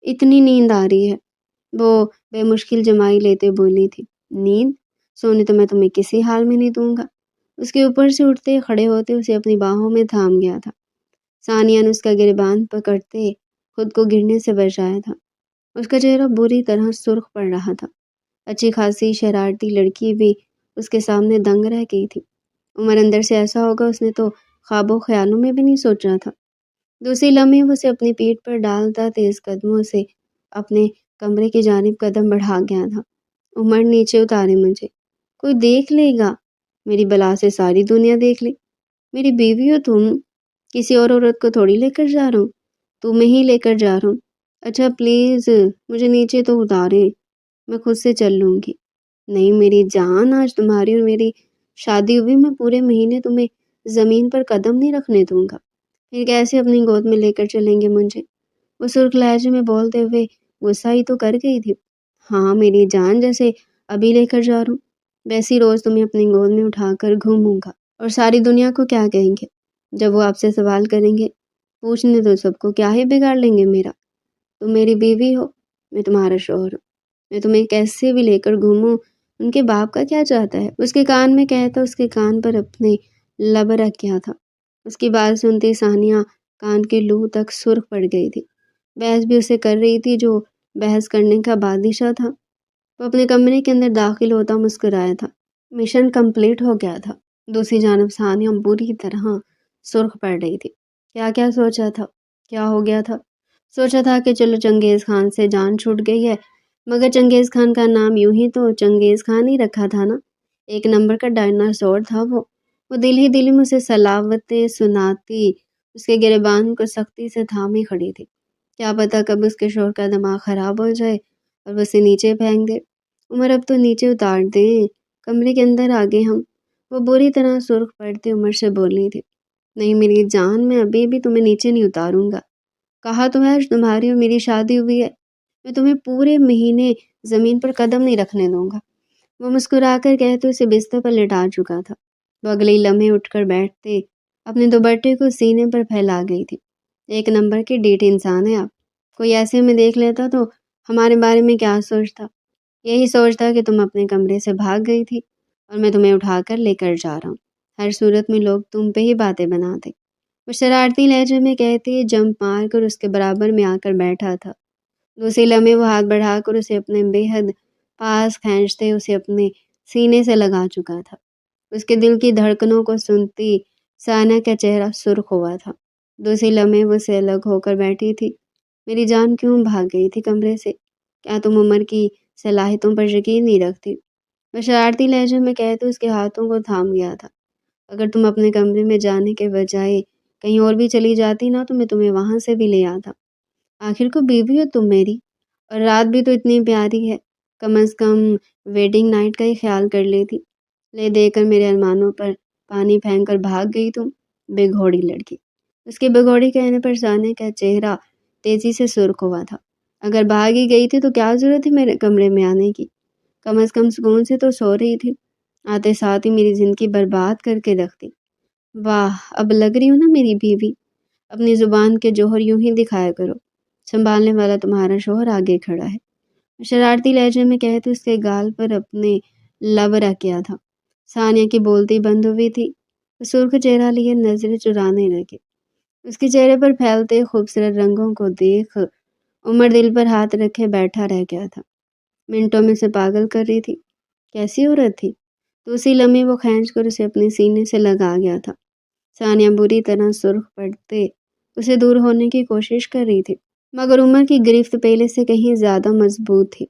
اتنی نیند آ رہی ہے۔ وہ بے مشکل جمائی لیتے بولی تھی۔ نیند؟ سونے تو میں تمہیں کسی حال میں نہیں دوں گا۔ اس کے اوپر سے اٹھتے کھڑے ہوتے اسے اپنی باہوں میں تھام گیا تھا۔ ثانیہ نے اس کا گریبان پکڑتے خود کو گرنے سے بچایا تھا۔ اس کا چہرہ بری طرح سرخ پڑ رہا تھا۔ اچھی خاصی شرارتی لڑکی بھی اس کے سامنے دنگ رہ گئی تھی۔ عمر اندر سے ایسا ہوگا اس نے تو خواب و خیالوں میں بھی نہیں سوچا تھا۔ دوسری لمحے وہ اسے اپنی پیٹھ پر ڈالتا تیز قدموں سے اپنے کمرے کی جانب قدم بڑھا گیا تھا۔ عمر نیچے اتارے مجھے، کوئی دیکھ لے گا، میری بلا سے ساری دنیا دیکھ لے، میری بیوی ہو تم، کسی اور عورت کو تھوڑی لے کر جا رہا ہوں، تمہیں ہی لے کر جا رہا ہوں۔ اچھا پلیز مجھے نیچے تو اتارے، میں خود سے چل لوں گی۔ نہیں میری جان، آج تمہاری اور میری شادی ہوئی، میں پورے مہینے تمہیں زمین پر قدم نہیں رکھنے دوں گا، پھر کیسے اپنی گود میں لے کر چلیں گے مجھے؟ وہ سرخ لہجے میں بولتے ہوئے غصہ ہی تو کر گئی تھی۔ ہاں میری جان، جیسے ابھی لے کر جا رہا ہوں ویسی روز تمہیں اپنی گود میں اٹھا کر گھوموں گا، اور ساری دنیا کو کیا کہیں گے جب وہ آپ سے سوال کریں گے؟ پوچھنے تو سب کو کیا ہی بگاڑ لیں گے میرا؟ تم میری بیوی ہو، میں تمہارا شوہر ہوں، میں تمہیں کیسے بھی لے کر گھوموں، ان کے باپ کا کیا چاہتا ہے؟ اس کے کان میں کہتا اس کے کان پر اپنے لب رکھ کیا تھا۔ اس کی بات سنتی ثانیہ کان کے لو تک سرخ پڑ گئی تھی۔ بحث بھی اسے کر رہی تھی جو بحث کرنے کا بادشاہ تھا۔ وہ اپنے کمرے کے اندر داخل ہوتا مسکرایا تھا۔ مشن کمپلیٹ ہو گیا تھا۔ دوسری جانب ثانیہ بری طرح سرخ پڑ رہی تھی۔ کیا کیا سوچا تھا، کیا ہو گیا تھا؟ سوچا تھا کہ چلو چنگیز خان سے جان چھوٹ گئی ہے، مگر چنگیز خان کا نام یوں ہی تو چنگیز خان ہی رکھا تھا نا، ایک نمبر کا ڈائناسور تھا وہ دل ہی دل میں اسے سلاوتیں سناتی اس کے گریبان کو سختی سے تھامی کھڑی تھی۔ کیا پتہ کب اس کے شوہر کا دماغ خراب ہو جائے اور وہ اسے نیچے پھینک دے۔ عمر اب تو نیچے اتار دے، کمرے کے اندر آگے ہم۔ وہ بری طرح سرخ پڑتے عمر سے بولنی تھی۔ نہیں میری جان، میں ابھی بھی تمہیں نیچے نہیں اتاروں گا، کہا تو ہے آج تمہاری اور میری شادی ہوئی ہے، میں تمہیں پورے مہینے زمین پر قدم نہیں رکھنے دوں گا۔ وہ مسکرا کر کہتے اسے بستر پر لٹا چکا تھا۔ وہ اگلے لمحے اٹھ کر بیٹھتے اپنے دوپٹے کو سینے پر پھیلا گئی تھی۔ ایک نمبر کے ڈیٹ انسان ہے آپ، کوئی ایسے میں دیکھ لیتا تو ہمارے بارے میں کیا سوچتا؟ یہی سوچتا کہ تم اپنے کمرے سے بھاگ گئی تھی اور میں تمہیں اٹھا کر لے کر جا رہا ہوں۔ ہر صورت میں لوگ تم پہ ہی باتیں بناتے۔ وہ شرارتی لہجے میں کہتی جمپ مار کر اس کے برابر میں آ کر بیٹھا تھا۔ دوسرے لمحے وہ ہاتھ بڑھا کر اسے اپنے بے حد پاس کھینچتے اسے اپنے سینے سے لگا چکا تھا۔ اس کے دل کی دھڑکنوں کو سنتی ثانیہ کا چہرہ سرخ ہوا تھا۔ دوسرے لمحے وہ سے الگ ہو کر بیٹھی تھی۔ میری جان کیوں بھاگ گئی تھی کمرے سے؟ کیا تم عمر کی صلاحیتوں پر یقین نہیں رکھتی؟ وہ شرارتی لہجے میں کہتے اس کے ہاتھوں کو تھام گیا تھا۔ اگر تم اپنے کمرے میں جانے کے بجائے کہیں اور بھی چلی جاتی نا تو میں تمہیں وہاں سے بھی لے آتا۔ آخر کو بیوی ہو تم میری، اور رات بھی تو اتنی پیاری ہے، کم از کم ویڈنگ نائٹ کا ہی خیال کر لیتی۔ لے دے کر میرے ارمانوں پر پانی پھینک کر بھاگ گئی تم، بے گھوڑی لڑکی۔ اس کے بے گھوڑی کہنے پر ثانیہ کا چہرہ تیزی سے سرخ ہوا تھا۔ اگر بھاگ ہی گئی تھی تو کیا ضرورت تھی میرے کمرے میں آنے کی؟ کم از کم سکون سے تو سو رہی تھی، آتے ساتھ ہی میری زندگی برباد کر کے رکھتی۔ واہ، اب لگ رہی ہوں نا میری بیوی؟ اپنی زبان کے جوہر یوں ہی دکھایا کرو، سنبھالنے والا تمہارا شوہر آگے کھڑا ہے۔ شرارتی لہجے میں کہتے اس کے گال پر اپنے لب رکھ کیا تھا۔ ثانیہ کی بولتی بند ہوئی تھی۔ سرخ چہرہ لیے نظریں چرانے لگے۔ اس کے چہرے پر پھیلتے خوبصورت رنگوں کو دیکھ عمر دل پر ہاتھ رکھے بیٹھا رہ گیا تھا۔ منٹوں میں سے پاگل کر رہی تھی، کیسی عورت تھی؟ تو اسی لمحے وہ کھینچ کر اسے اپنے سینے سے لگا گیا تھا۔ ثانیہ بری طرح سرخ پڑتے اسے دور ہونے کی کوشش کر رہی تھی، مگر عمر کی گرفت پہلے سے کہیں زیادہ مضبوط تھی۔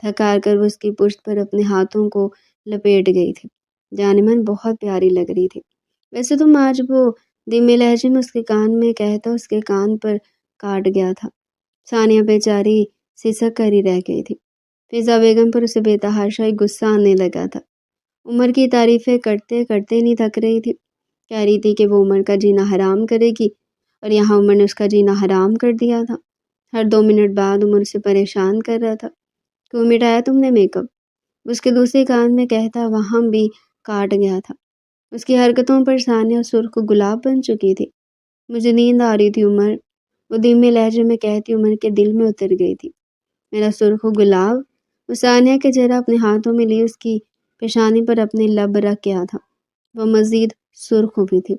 تھکار کر وہ اس کی پشت پر اپنے ہاتھوں کو لپیٹ گئی تھی۔ جان من بہت پیاری لگ رہی تھی۔ ویسے تم آج، وہ دھیمے لہجے میں اس کے کان میں کہتا اس کے کان پر کاٹ گیا تھا۔ ثانیہ بیچاری سسک کر ہی رہ گئی تھی۔ فضا بیگم پر اسے بے تحاشائی غصہ آنے لگا تھا۔ عمر کی تعریفیں کرتے کرتے نہیں تھک رہی تھی۔ کہہ رہی تھی کہ وہ عمر کا جینا حرام کرے گی، اور یہاں عمر نے اس کا جینا حرام کر دیا تھا۔ ہر 2 منٹ بعد عمر اسے پریشان کر رہا تھا۔ کیوں مٹایا تم نے میک اپ؟ اس کے دوسرے کان میں کہتا وہاں بھی کاٹ گیا تھا۔ اس کی حرکتوں پر ثانیہ سرخ گلاب بن چکی تھی۔ مجھے نیند آ رہی تھی عمر، وہ دھیمے لہجے میں کہتی عمر کے دل میں اتر گئی تھی۔ میرا سرخ گلاب؟ وہ ثانیہ کے چہرہ اپنے ہاتھوں میں لی اس کی پیشانی پر اپنے لب رکھ کیا تھا۔ وہ مزید سرخ ہوئی تھی۔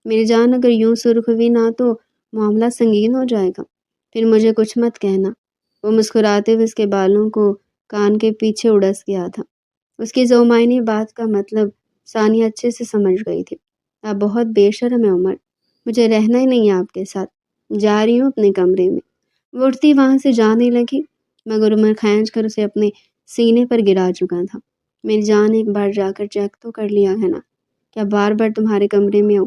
میری جان، اگر یوں سرخ ہوئی نہ تو معاملہ سنگین ہو جائے گا، پھر مجھے کچھ مت کہنا۔ وہ مسکراتے ہوئے اس کے بالوں کو کان کے پیچھے اڑس گیا تھا۔ اس کی ذومعنی بات کا مطلب ثانیہ اچھے سے سمجھ گئی تھی۔ آپ بہت بے شرم ہیں عمر، مجھے رہنا ہی نہیں ہے آپ کے ساتھ، جا رہی ہوں اپنے کمرے میں۔ وہ اٹھتی وہاں سے جانے لگی، مگر عمر کھینچ کر اسے اپنے سینے پر گرا چکا تھا۔ میری جان، ایک بار جا کر چیک تو کر لیا ہے نا، کیا بار بار تمہارے کمرے میں آؤں؟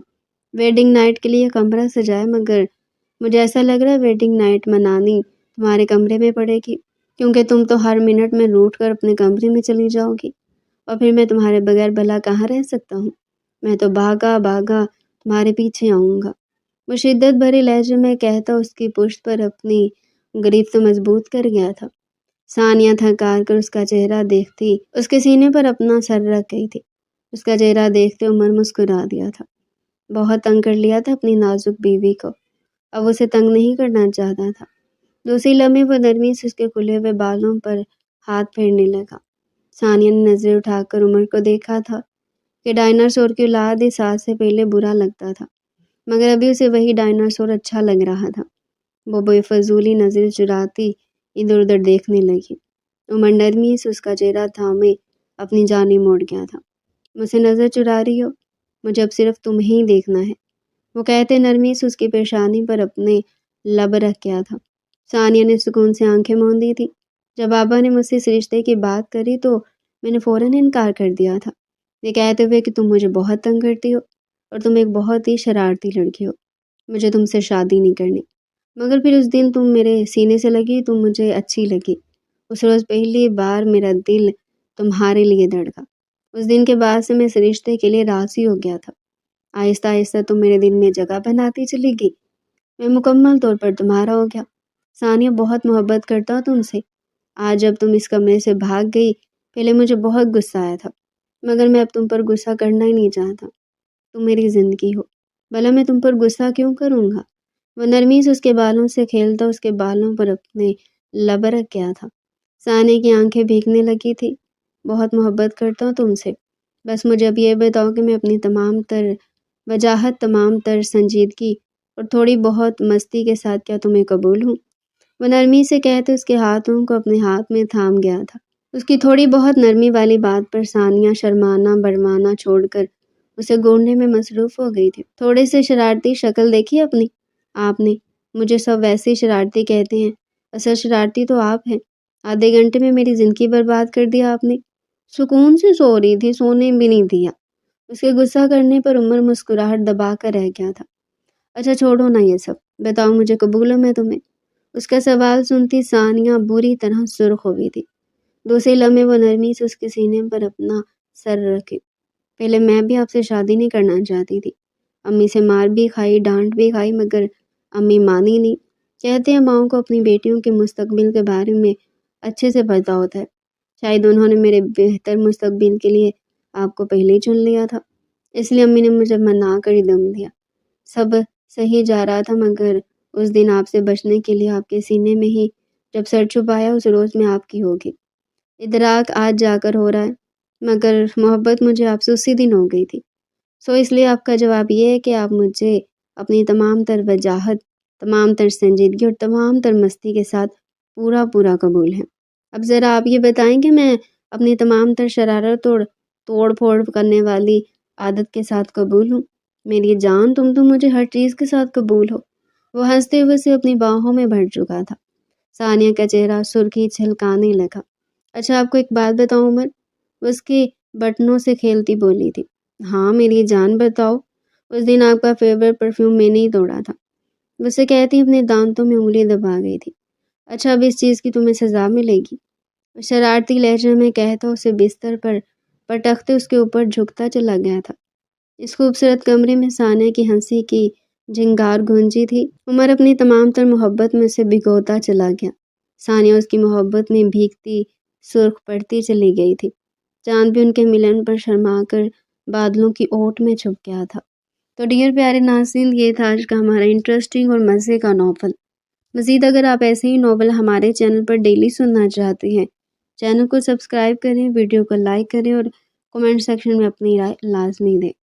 ویڈنگ نائٹ کے لیے کمرہ سجایا، مگر مجھے ایسا لگ رہا ہے ویڈنگ نائٹ منانی تمہارے کمرے میں پڑے گی، کیونکہ تم تو ہر منٹ میں روٹ کر اپنے کمرے میں چلی جاؤ گی، اور پھر میں تمہارے بغیر بھلا کہاں رہ سکتا ہوں؟ میں تو بھاگا بھاگا تمہارے پیچھے آؤں گا، وہ شدت بھرے لہجے میں کہتا اس کی پشت پر اپنی گریفت مضبوط کر گیا تھا۔ ثانیہ تھکار کر اس کا چہرہ دیکھتی اس کے سینے پر اپنا سر رکھ گئی تھی۔ اس کا چہرہ دیکھتے عمر مسکرا دیا تھا۔ بہت تنگ کر لیا تھا اپنی نازک بیوی کو، اب اسے تنگ نہیں کرنا چاہتا تھا۔ دوسری لمحے وہ نرمی سے اس کے کھلے ہوئے بالوں پر ہاتھ پھیرنے لگا۔ ثانیہ نے نظر اٹھا کر عمر کو دیکھا تھا کہ ڈائناسور کی اولاد اس سال سے پہلے برا لگتا تھا، مگر ابھی اسے وہی ڈائناسور اچھا لگ رہا تھا۔ وہ بے فضولی نظر چراتی ادھر ادھر دیکھنے لگی۔ عمر نرمی سے اس کا چہرہ تھامے اپنی جانب موڑ گیا تھا۔ مجھ سے نظر چرا رہی ہو؟ مجھے اب صرف تمہیں ہی دیکھنا ہے، وہ کہتے نرمی سے اس کی پیشانی پر اپنے لب رکھ گیا تھا۔ ثانیہ نے سکون سے آنکھیں موندی تھی۔ جب بابا نے مجھ سے اس رشتے کی بات کری تو میں نے فوراً انکار کر دیا تھا، یہ کہتے ہوئے کہ تم مجھے بہت تنگ کرتی ہو اور تم ایک بہت ہی شرارتی لڑکی ہو، مجھے تم سے شادی نہیں کرنی۔ مگر پھر اس دن تم میرے سینے سے لگی، تم مجھے اچھی لگی۔ اس روز پہلی بار میرا دل تمہارے لیے دھڑکا۔ اس دن کے بعد سے میں اس رشتے کے لیے راضی ہو گیا تھا۔ آہستہ آہستہ تم میرے دل میں جگہ بناتی چلی گئی، میں مکمل طور پر تمہارا ہو گیا۔ ثانیہ، بہت محبت کرتا ہوں تم سے۔ آج جب تم اس کمرے سے بھاگ گئی، پہلے مجھے بہت غصہ آیا تھا، مگر میں اب تم پر غصہ کرنا ہی نہیں چاہتا۔ تم میری زندگی ہو، بھلا میں تم پر غصہ کیوں کروں گا؟ وہ نرمی سے اس کے بالوں سے کھیلتا اس کے بالوں پر اپنے لب رکھ گیا تھا۔ ثانیہ کی آنکھیں بھیگنے لگی تھی۔ بہت محبت کرتا ہوں تم سے، بس مجھے اب یہ بتاؤ کہ میں اپنی تمام تر وجاہت، تمام تر سنجیدگی اور تھوڑی بہت مستی کے ساتھ کیا تمہیں قبول ہوں؟ وہ نرمی سے کہتے اس کے ہاتھوں کو اپنے ہاتھ میں تھام گیا تھا۔ اس کی تھوڑی بہت نرمی والی بات پر ثانیہ شرمانا برمانا چھوڑ کر اسے گونڈنے میں مصروف ہو گئی تھی۔ تھوڑے سے شرارتی شکل دیکھی اپنی آپ نے، مجھے سب ویسے ہی شرارتی کہتے ہیں، اصل شرارتی تو آپ ہیں۔ آدھے گھنٹے میں میری زندگی برباد کر دیا آپ نے۔ سکون سے سو رہی تھی، سونے بھی نہیں دیا۔ اس کے غصہ کرنے پر عمر مسکراہٹ دبا کر رہ گیا تھا۔ اچھا چھوڑو نا یہ سب، بتاؤ مجھے قبول ہوں میں تمہیں؟ اس کا سوال سنتی ثانیہ بری طرح سرخ ہو گئی تھی۔ دوسرے لمحے وہ نرمی سے اس کے سینے پر اپنا سر رکھے۔ پہلے میں بھی آپ سے شادی نہیں کرنا چاہتی تھی، امی سے مار بھی کھائی، ڈانٹ بھی کھائی، مگر امی مانی نہیں۔ کہتے ہیں ماؤں کو اپنی بیٹیوں کے مستقبل کے بارے میں اچھے سے پتہ ہوتا ہے، شاید انہوں نے میرے بہتر مستقبل کے لیے آپ کو پہلے ہی چن لیا تھا، اس لیے امی نے مجھے منا کر ہی دم دیا۔ سب صحیح جا رہا تھا، مگر اس دن آپ سے بچنے کے لیے آپ کے سینے میں ہی جب سر چھپایا، اس روز میں آپ کی ہوگی۔ ادراک آج جا کر ہو رہا ہے، مگر محبت مجھے آپ سے اسی دن ہو گئی تھی۔ سو اس لیے آپ کا جواب یہ ہے کہ آپ مجھے اپنی تمام تر وجاہت، تمام تر سنجیدگی اور تمام تر مستی کے ساتھ پورا قبول ہیں۔ اب ذرا آپ یہ بتائیں کہ میں اپنی تمام تر شرارت اور توڑ پھوڑ کرنے والی عادت کے ساتھ قبول ہوں؟ میری جان، تم تو مجھے ہر چیز کے ساتھ قبول ہو۔ وہ ہنستے ہوئے سے اپنی باہوں میں بھر چکا تھا۔ ثانیہ کا چہرہ سرخی چھلکانے لگا۔ اچھا آپ کو ایک بات بتاؤں عمر، وہ اس کے بٹنوں سے کھیلتی بولی تھی۔ ہاں میری جان بتاؤ۔ اس دن آپ کا فیورٹ پرفیوم میں نے ہی توڑا تھا، اسے کہتی اپنے دانتوں میں انگلی دبا گئی تھی۔ اچھا اب اس چیز کی تمہیں سزا ملے گی، شرارتی لہجے میں کہتا اسے بستر پر پٹکتے اس کے اوپر جھکتا چلا گیا تھا۔ اس خوبصورت کمرے میں ثانیہ کی ہنسی کی جھنکار گونجی تھی۔ عمر اپنی تمام تر محبت میں سے بھگوتا چلا گیا۔ ثانیہ اس کی محبت میں بھیگتی سرخ پڑتی چلی گئی تھی۔ چاند بھی ان کے ملن پر شرما کر بادلوں کی اوٹ میں چھپ گیا تھا۔ تو ڈیئر پیارے ناظرین، یہ تھا آج کا ہمارا انٹرسٹنگ اور مزے کا ناول۔ مزید اگر آپ ایسے ہی ناول ہمارے چینل پر ڈیلی سننا چاہتے ہیں، چینل کو سبسکرائب کریں، ویڈیو کو لائک کریں اور کمنٹ سیکشن میں اپنی رائے لازمی دیں۔